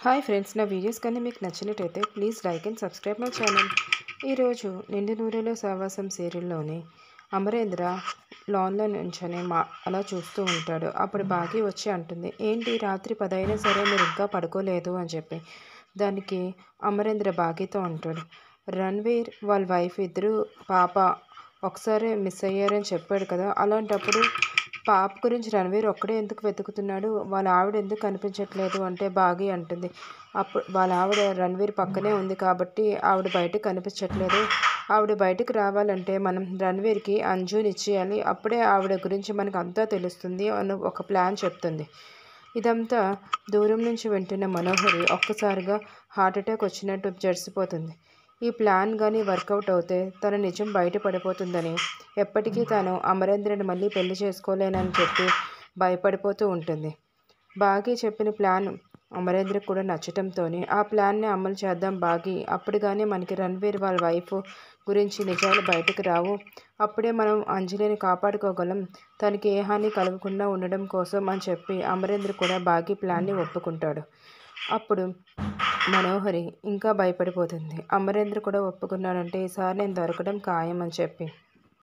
Hi friends, నా videos కానీ మీకు నచ్చినట్టయితే please like and subscribe my channel. ఈరోజు నిండు నూరేలో సావాసం సీరియల్లోని అమరేంద్ర లాన్లో నుంచొని అలా చూస్తూ ఉంటాడు. అప్పుడు బాగి వచ్చి అంటుంది, ఏంటి రాత్రి 10 అయినా సరే మీరు ఇంకా పడుకోలేదు అని చెప్పి. దానికి అమరేంద్ర బాగితో అంటాడు, రణ్వీర్ వాళ్ళ వైఫ్ ఇద్దరు పాప ఒకసారి మిస్ అయ్యారని చెప్పాడు కదా, అలాంటప్పుడు పాప గురించి రణ్వీర్ ఒక్కడే ఎందుకు వెతుకుతున్నాడు, వాళ్ళ ఆవిడ ఎందుకు కనిపించట్లేదు అంటే బాగి అంటుంది, అప్పుడు వాళ్ళ ఆవిడ రణ్వీర్ పక్కనే ఉంది కాబట్టి ఆవిడ బయటకు కనిపించట్లేదు. ఆవిడ బయటకు రావాలంటే మనం రణ్వీర్కి అంజుని ఇచ్చేయాలి, అప్పుడే ఆవిడ గురించి మనకు అంతా తెలుస్తుంది అని ఒక ప్లాన్ చెప్తుంది. ఇదంతా దూరం నుంచి వింటున్న మనోహరి ఒక్కసారిగా హార్ట్అటాక్ వచ్చినట్టు జడిసిపోతుంది. ఈ ప్లాన్ కానీ వర్కౌట్ అవుతే తన నిజం బయటపడిపోతుందని, ఎప్పటికీ తాను అమరేంద్రని మళ్ళీ పెళ్లి చేసుకోలేనని చెప్పి భయపడిపోతూ ఉంటుంది. బాగి చెప్పిన ప్లాన్ అమరేంద్రకు కూడా నచ్చటంతో ఆ ప్లాన్ని అమలు చేద్దాం బాగి, అప్పుడు కానీ మనకి రణ్వీర్ వాళ్ళ వైఫ్ గురించి నిజాలు బయటకు రావు, అప్పుడే మనం అంజలిని కాపాడుకోగలం, తనకి ఏ హాని కలగకుండా ఉండడం కోసం అని చెప్పి అమరేంద్ర కూడా బాగి ప్లాన్ని ఒప్పుకుంటాడు. అప్పుడు మనోహరి ఇంకా భయపడిపోతుంది. అమరేంద్ర కూడా ఒప్పుకున్నాడంటే ఈసారి నేను దొరకడం ఖాయం అని చెప్పి.